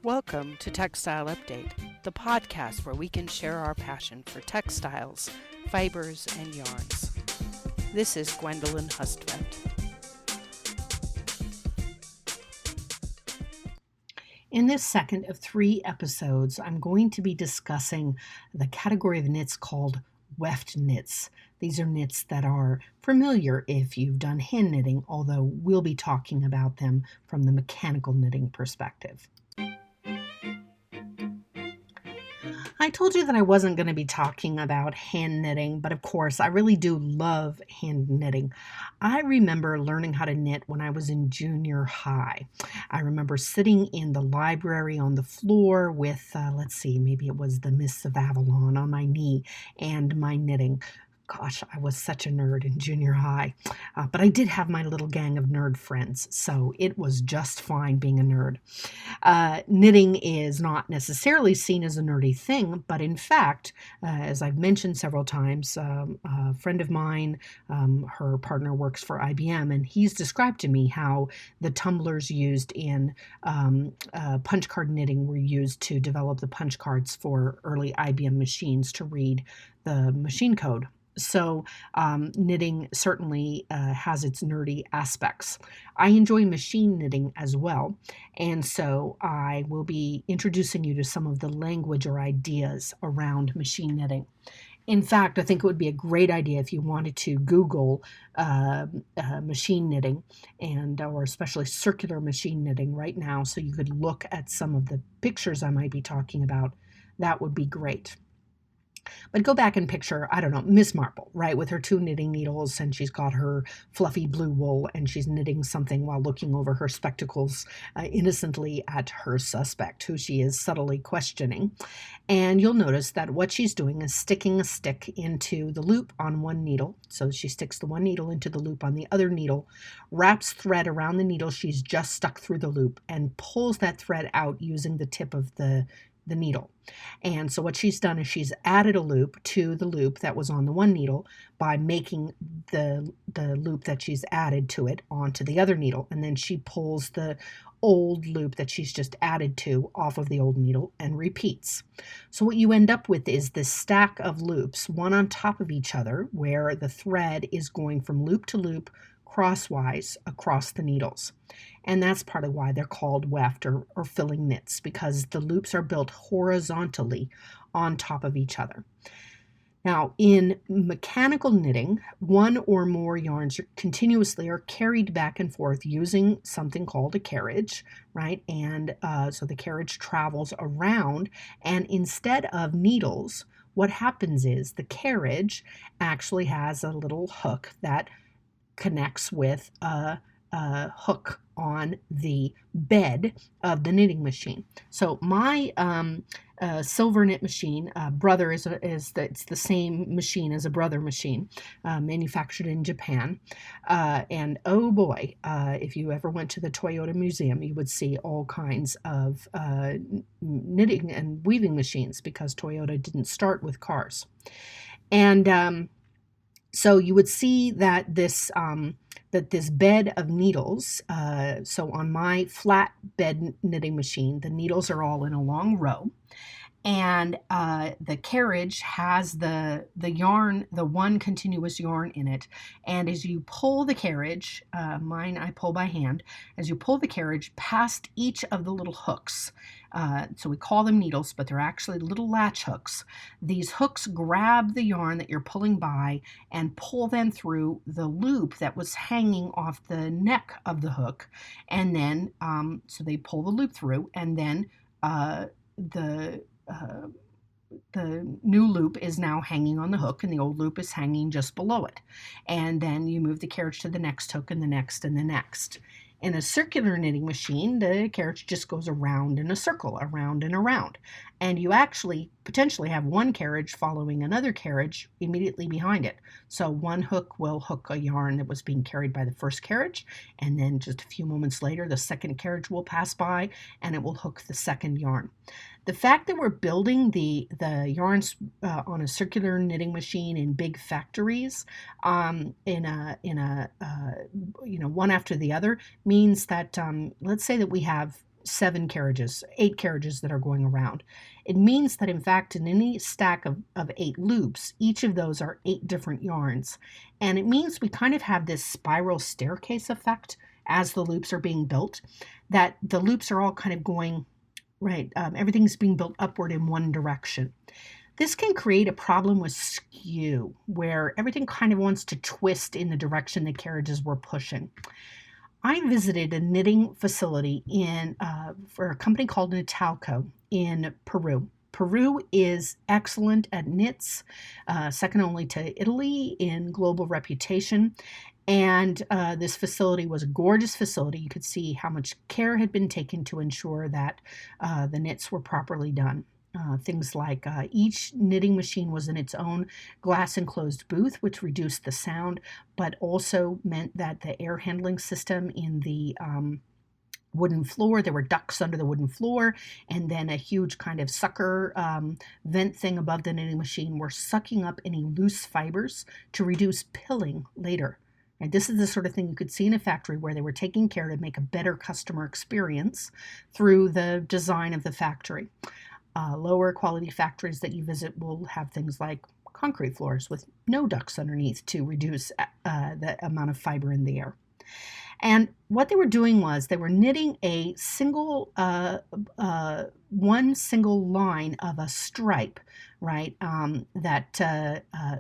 Welcome to Textile Update, the podcast where we can share our passion for textiles, fibers, and yarns. This is Gwendolyn Hustvedt. In this second of 3 episodes, I'm going to be discussing the category of knits called weft knits. These are knits that are familiar if you've done hand knitting, although we'll be talking about them from the mechanical knitting perspective. I told you that I wasn't going to be talking about hand knitting, but of course, I really do love hand knitting. I remember learning how to knit when I was in junior high. I remember sitting in the library on the floor with, maybe it was the Mists of Avalon on my knee and my knitting. Gosh, I was such a nerd in junior high, but I did have my little gang of nerd friends, so it was just fine being a nerd. Knitting is not necessarily seen as a nerdy thing, but in fact, as I've mentioned several times, a friend of mine, her partner works for IBM, and he's described to me how the tumblers used in punch card knitting were used to develop the punch cards for early IBM machines to read the machine code. So knitting certainly has its nerdy aspects. I enjoy machine knitting as well, and so I will be introducing you to some of the language or ideas around machine knitting. In fact, I think it would be a great idea if you wanted to Google machine knitting or especially circular machine knitting right now, so you could look at some of the pictures I might be talking about. That would be great. But go back and picture, I don't know, Miss Marple, right, with her 2 knitting needles, and she's got her fluffy blue wool, and she's knitting something while looking over her spectacles innocently at her suspect, who she is subtly questioning. And you'll notice that what she's doing is sticking a stick into the loop on one needle. So she sticks the one needle into the loop on the other needle, wraps thread around the needle she's just stuck through the loop, and pulls that thread out using the tip of the needle. And so what she's done is she's added a loop to the loop that was on the one needle by making the loop that she's added to it onto the other needle. And then she pulls the old loop that she's just added to off of the old needle and repeats. So what you end up with is this stack of loops, one on top of each other, where the thread is going from loop to loop crosswise across the needles. And that's part of why they're called weft or filling knits, because the loops are built horizontally on top of each other. Now, in mechanical knitting, one or more yarns continuously are carried back and forth using something called a carriage, right? And so the carriage travels around, and instead of needles, what happens is the carriage actually has a little hook that connects with a hook on the bed of the knitting machine. So my silver knit machine, Brother it's the same machine as a Brother machine, manufactured in Japan. And oh boy, if you ever went to the Toyota Museum, you would see all kinds of knitting and weaving machines, because Toyota didn't start with cars. And so you would see that this bed of needles, so on my flat bed knitting machine, the needles are all in a long row, and the carriage has the yarn, the one continuous yarn in it. And as you pull the carriage, mine I pull by hand, as you pull the carriage past each of the little hooks, so we call them needles, but they're actually little latch hooks. These hooks grab the yarn that you're pulling by and pull them through the loop that was hanging off the neck of the hook. And then, so they pull the loop through, and then the new loop is now hanging on the hook, and the old loop is hanging just below it. And then you move the carriage to the next hook, and the next, and the next. In a circular knitting machine, the carriage just goes around in a circle, around and around. And you actually potentially have one carriage following another carriage immediately behind it. So one hook will hook a yarn that was being carried by the first carriage, and then just a few moments later, the second carriage will pass by, and it will hook the second yarn. The fact that we're building the yarns on a circular knitting machine in big factories, in a one after the other, means that let's say that we have 8 carriages that are going around. It means that, in fact, in any stack of 8 loops, each of those are 8 different yarns. And it means we kind of have this spiral staircase effect as the loops are being built, that the loops are all kind of going, right, everything's being built upward in one direction. This can create a problem with skew, where everything kind of wants to twist in the direction the carriages were pushing. I visited a knitting facility for a company called Natalco in Peru. Peru is excellent at knits, second only to Italy in global reputation. And this facility was a gorgeous facility. You could see how much care had been taken to ensure that the knits were properly done. Things like each knitting machine was in its own glass enclosed booth, which reduced the sound, but also meant that the air handling system in the wooden floor, there were ducts under the wooden floor, and then a huge kind of sucker vent thing above the knitting machine were sucking up any loose fibers to reduce pilling later. And this is the sort of thing you could see in a factory where they were taking care to make a better customer experience through the design of the factory. Lower quality factories that you visit will have things like concrete floors with no ducts underneath to reduce the amount of fiber in the air. And what they were doing was they were knitting a single, one single line of a stripe, right?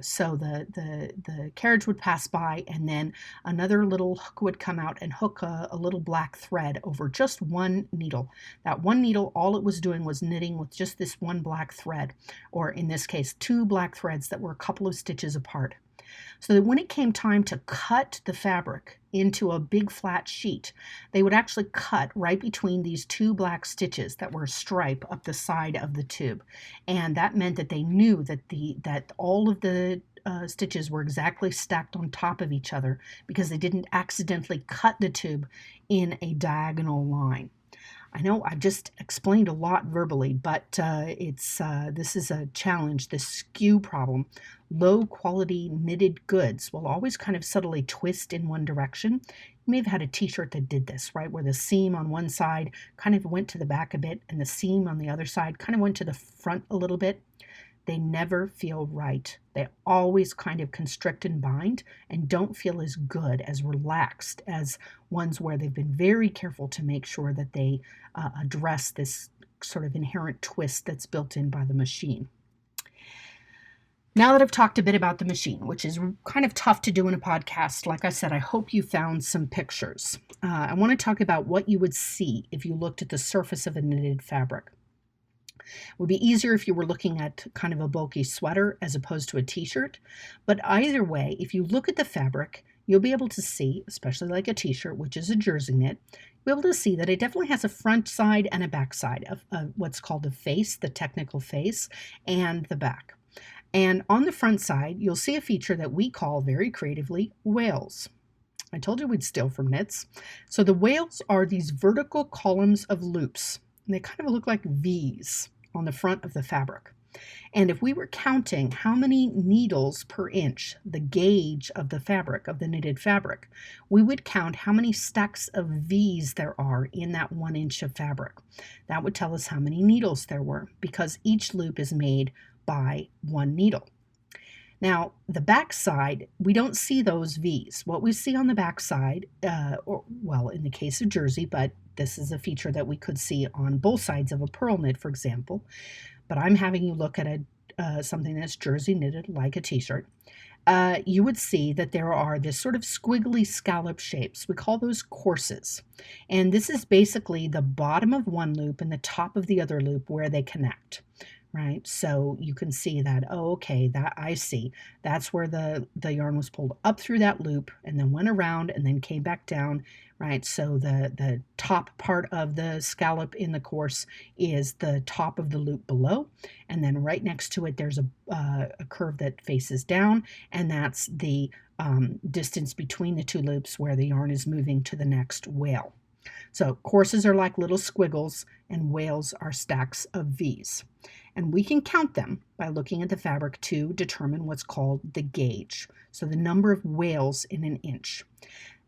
So the carriage would pass by, and then another little hook would come out and hook a little black thread over just one needle. That one needle, all it was doing was knitting with just this one black thread, or in this case, 2 black threads that were a couple of stitches apart. So that when it came time to cut the fabric into a big flat sheet, they would actually cut right between these 2 black stitches that were a stripe up the side of the tube. And that meant that they knew that all of the stitches were exactly stacked on top of each other because they didn't accidentally cut the tube in a diagonal line. I know I've just explained a lot verbally, but this is a challenge, this skew problem. Low quality knitted goods will always kind of subtly twist in one direction. You may have had a t-shirt that did this, right? Where the seam on one side kind of went to the back a bit and the seam on the other side kind of went to the front a little bit. They never feel right. They always kind of constrict and bind and don't feel as good, as relaxed as ones where they've been very careful to make sure that they address this sort of inherent twist that's built in by the machine. Now that I've talked a bit about the machine, which is kind of tough to do in a podcast, like I said, I hope you found some pictures. I want to talk about what you would see if you looked at the surface of a knitted fabric. It would be easier if you were looking at kind of a bulky sweater as opposed to a t-shirt. But either way, if you look at the fabric, you'll be able to see, especially like a t-shirt, which is a jersey knit, you'll be able to see that it definitely has a front side and a back side of what's called the face, the technical face, and the back. And on the front side, you'll see a feature that we call very creatively wales. I told you we'd steal from knits. So the wales are these vertical columns of loops. And they kind of look like V's on the front of the fabric. And if we were counting how many needles per inch, the gauge of the fabric, of the knitted fabric, we would count how many stacks of V's there are in that 1 inch of fabric. That would tell us how many needles there were, because each loop is made by 1 needle. Now, the back side, we don't see those V's. What we see on the back side, in the case of jersey, but this is a feature that we could see on both sides of a purl knit, for example. But I'm having you look at something that's jersey knitted like a t-shirt. You would see that there are this sort of squiggly scallop shapes. We call those courses. And this is basically the bottom of one loop and the top of the other loop where they connect. Right, so you can see that, that I see. That's where the yarn was pulled up through that loop and then went around and then came back down, right? So the top part of the scallop in the course is the top of the loop below, and then right next to it there's a curve that faces down, and that's the distance between the 2 loops where the yarn is moving to the next wale. So courses are like little squiggles and wales are stacks of V's. And we can count them by looking at the fabric to determine what's called the gauge, so the number of wales in an inch.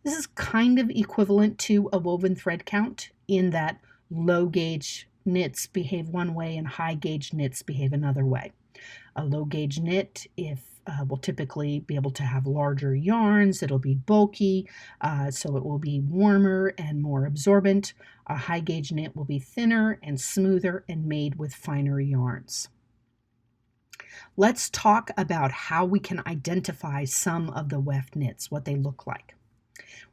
This is kind of equivalent to a woven thread count in that Low gauge knits behave one way and high gauge knits behave another way. A low gauge knit will typically be able to have larger yarns. It'll be bulky, so it will be warmer and more absorbent. A high gauge knit will be thinner and smoother and made with finer yarns. Let's talk about how we can identify some of the weft knits, what they look like.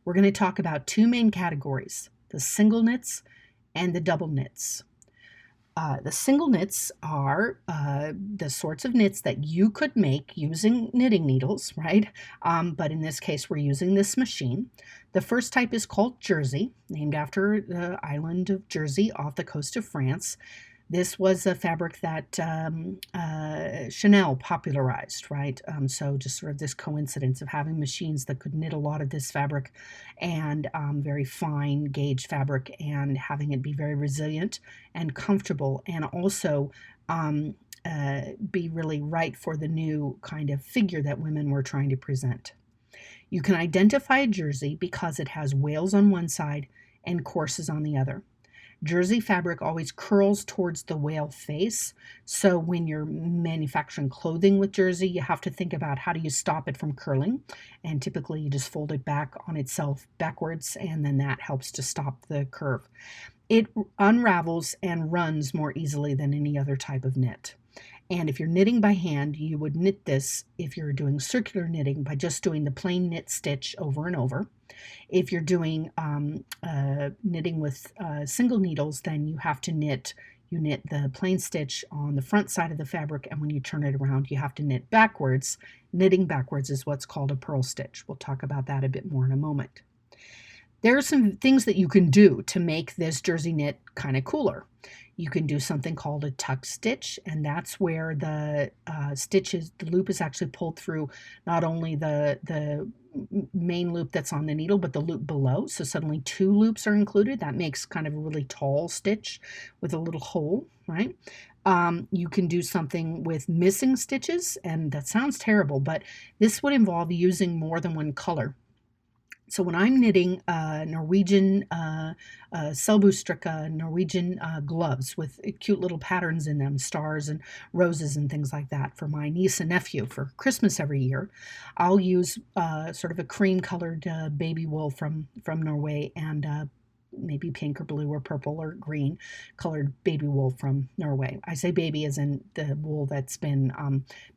We're going to talk about two main categories, the single knits and the double knits. The single knits are the sorts of knits that you could make using knitting needles, right? But in this case, we're using this machine. The first type is called Jersey, named after the island of Jersey off the coast of France. This was a fabric that Chanel popularized, right? So just sort of this coincidence of having machines that could knit a lot of this fabric and very fine gauge fabric, and having it be very resilient and comfortable, and also be really right for the new kind of figure that women were trying to present. You can identify a jersey because it has wales on one side and courses on the other. Jersey fabric always curls towards the wale face, so when you're manufacturing clothing with jersey, you have to think about how do you stop it from curling, and typically you just fold it back on itself backwards, and then that helps to stop the curve. It unravels and runs more easily than any other type of knit. And if you're knitting by hand, you would knit this, if you're doing circular knitting, by just doing the plain knit stitch over and over. If you're doing knitting with single needles, then you have to knit the plain stitch on the front side of the fabric, and when you turn it around, you have to knit backwards. Knitting backwards is what's called a purl stitch. We'll talk about that a bit more in a moment. There are some things that you can do to make this jersey knit kind of cooler. You can do something called a tuck stitch, and that's where the loop is actually pulled through not only the main loop that's on the needle, but the loop below. So suddenly two loops are included. That makes kind of a really tall stitch with a little hole, right? You can do something with missing stitches, and that sounds terrible, but this would involve using more than one color. So when I'm knitting Norwegian Selbustrykke Norwegian gloves with cute little patterns in them, stars and roses and things like that, for my niece and nephew for Christmas every year, I'll use sort of a cream-colored baby wool from Norway, and maybe pink or blue or purple or green colored baby wool from Norway. I say baby as in the wool that's been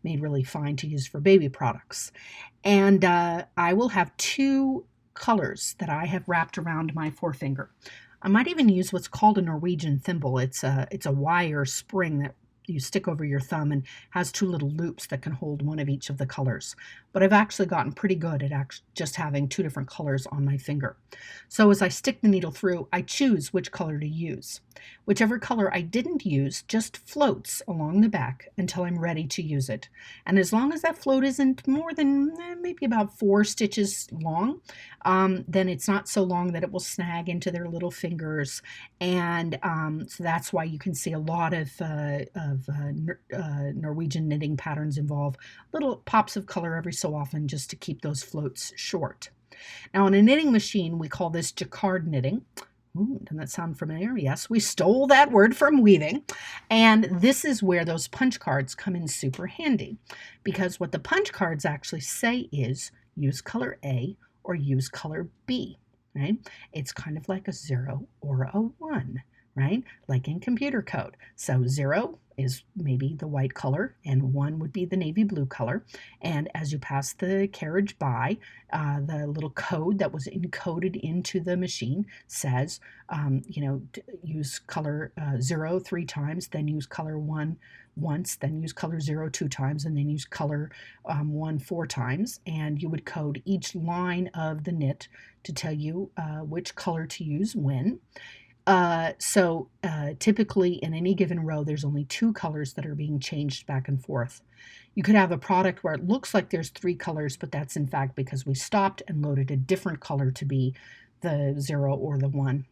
made really fine to use for baby products. And I will have two colors that I have wrapped around my forefinger. I might even use what's called a Norwegian thimble. It's a wire spring that you stick over your thumb and has two little loops that can hold one of each of the colors. But I've actually gotten pretty good at just having two different colors on my finger. So as I stick the needle through, I choose which color to use. Whichever color I didn't use just floats along the back until I'm ready to use it. And as long as that float isn't more than maybe about 4 stitches long, then it's not so long that it will snag into their little fingers. And so that's why you can see a lot of Norwegian knitting patterns involve little pops of color every so often just to keep those floats short. Now, in a knitting machine, we call this jacquard knitting. Ooh, doesn't that sound familiar? Yes, we stole that word from weaving. And this is where those punch cards come in super handy, because what the punch cards actually say is use color A or use color B, right? It's kind of like a 0 or a 1, right? Like in computer code. So 0 is maybe the white color, and 1 would be the navy blue color. And as you pass the carriage by, the little code that was encoded into the machine says, use color 0 3 times, then use color 1 once, then use color 0 2 times, and then use color 1 4 times. And you would code each line of the knit to tell you which color to use when. So typically in any given row, there's only 2 colors that are being changed back and forth. You could have a product where it looks like there's 3 colors, but that's in fact because we stopped and loaded a different color to be the 0 or the 1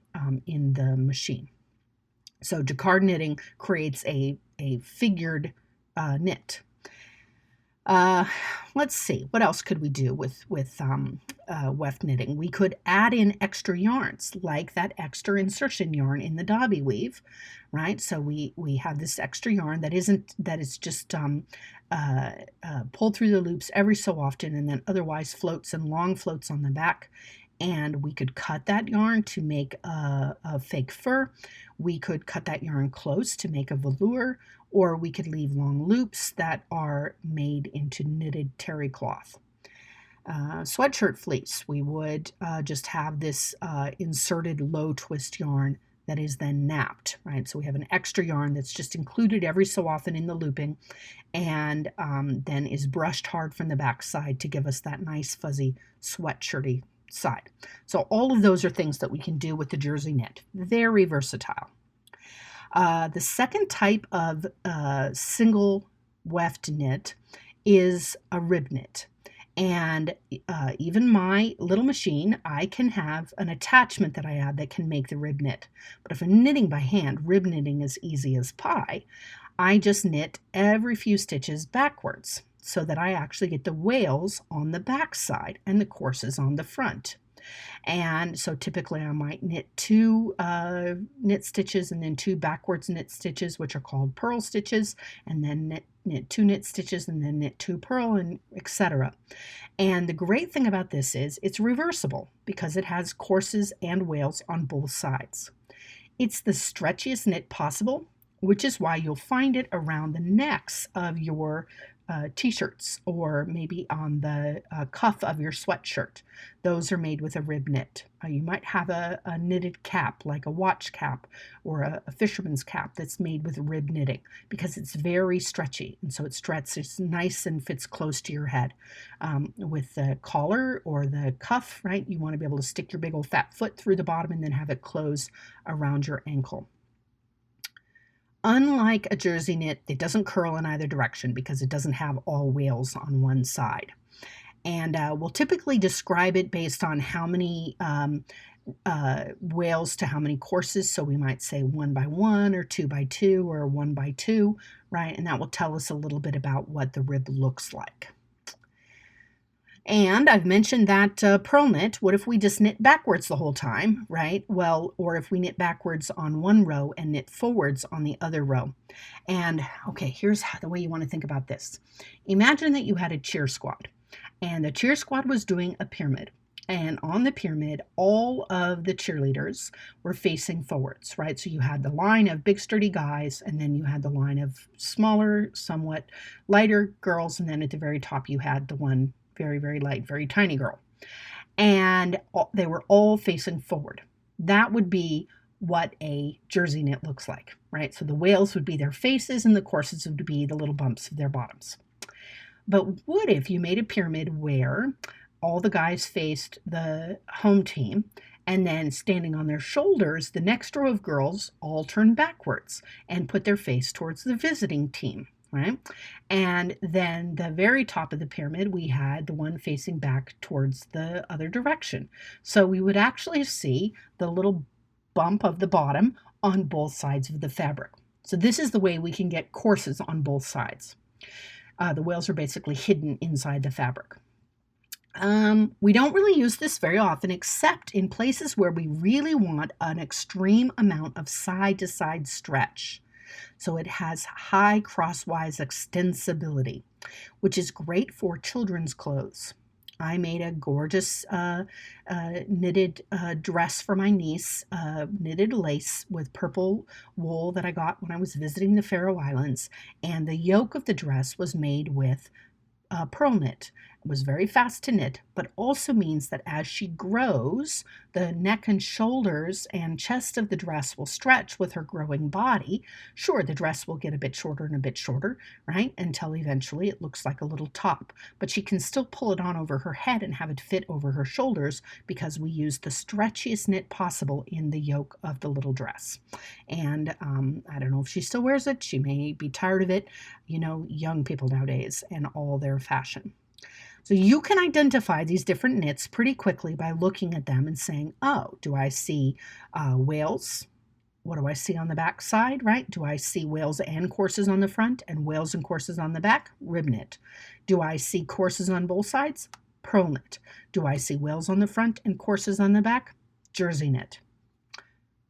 in the machine. So jacquard knitting creates a figured knit. Uh, let's see, what else could we do with weft knitting? We could add in extra yarns, like that extra insertion yarn in the dobby weave, right? So we have this extra yarn that is just pulled through the loops every so often, and then otherwise floats and long floats on the back. And we could cut that yarn to make a fake fur. We could cut that yarn close to make a velour, or we could leave long loops that are made into knitted terry cloth. Sweatshirt fleece, we would just have this inserted low twist yarn that is then napped, right? So we have an extra yarn that's just included every so often in the looping, and then is brushed hard from the back side to give us that nice fuzzy sweatshirty side. So all of those are things that we can do with the jersey knit. Very versatile. The second type of single weft knit is a rib knit. And even my little machine, I can have an attachment that I add that can make the rib knit. But if I'm knitting by hand, rib knitting is easy as pie. I just knit every few stitches backwards so that I actually get the wales on the back side and the courses on the front. And so typically I might knit two knit stitches and then two backwards knit stitches, which are called purl stitches, and then knit two knit stitches and then knit two purl, and etc. And the great thing about this is it's reversible because it has courses and wales on both sides. It's the stretchiest knit possible, which is why you'll find it around the necks of your t-shirts, or maybe on the cuff of your sweatshirt. Those are made with a rib knit. You might have a knitted cap, like a watch cap or a fisherman's cap, that's made with rib knitting because it's very stretchy, and so it stretches nice and fits close to your head. With the collar or the cuff, right, you want to be able to stick your big old fat foot through the bottom and then have it close around your ankle. Unlike a jersey knit, it doesn't curl in either direction because it doesn't have all wales on one side. And we'll typically describe it based on how many wales to how many courses. So we might say 1 by 1 or 2 by 2 or 1 by 2, right? And that will tell us a little bit about what the rib looks like. And I've mentioned that purl knit. What if we just knit backwards the whole time, right? Well, or if we knit backwards on one row and knit forwards on the other row. And okay, here's the way you want to think about this. Imagine that you had a cheer squad, and the cheer squad was doing a pyramid. And on the pyramid, all of the cheerleaders were facing forwards, right? So you had the line of big sturdy guys, and then you had the line of smaller, somewhat lighter girls, and then at the very top you had the one very, very light, very tiny girl. And they were all facing forward. That would be what a jersey knit looks like, right? So the wales would be their faces and the courses would be the little bumps of their bottoms. But what if you made a pyramid where all the guys faced the home team, and then standing on their shoulders, the next row of girls all turned backwards and put their face towards the visiting team? Right? And then the very top of the pyramid, we had the one facing back towards the other direction. So we would actually see the little bump of the bottom on both sides of the fabric. So this is the way we can get courses on both sides. The wales are basically hidden inside the fabric. We don't really use this very often, except in places where we really want an extreme amount of side-to-side stretch. So it has high crosswise extensibility, which is great for children's clothes. I made a gorgeous knitted dress for my niece, knitted lace with purple wool that I got when I was visiting the Faroe Islands, and the yoke of the dress was made with purl knit. It was very fast to knit, but also means that as she grows, the neck and shoulders and chest of the dress will stretch with her growing body. Sure, the dress will get a bit shorter and a bit shorter, right? Until eventually it looks like a little top, but she can still pull it on over her head and have it fit over her shoulders because we use the stretchiest knit possible in the yoke of the little dress. And I don't know if she still wears it. She may be tired of it. You know, young people nowadays and all their fashion. So you can identify these different knits pretty quickly by looking at them and saying, oh, do I see wales? What do I see on the back side, right? Do I see wales and courses on the front and wales and courses on the back? Rib knit. Do I see courses on both sides? Purl knit. Do I see wales on the front and courses on the back? Jersey knit.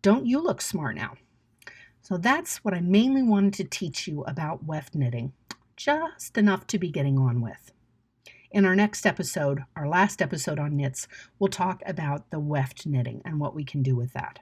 Don't you look smart now? So that's what I mainly wanted to teach you about weft knitting, just enough to be getting on with. In our next episode, our last episode on knits, we'll talk about the weft knitting and what we can do with that.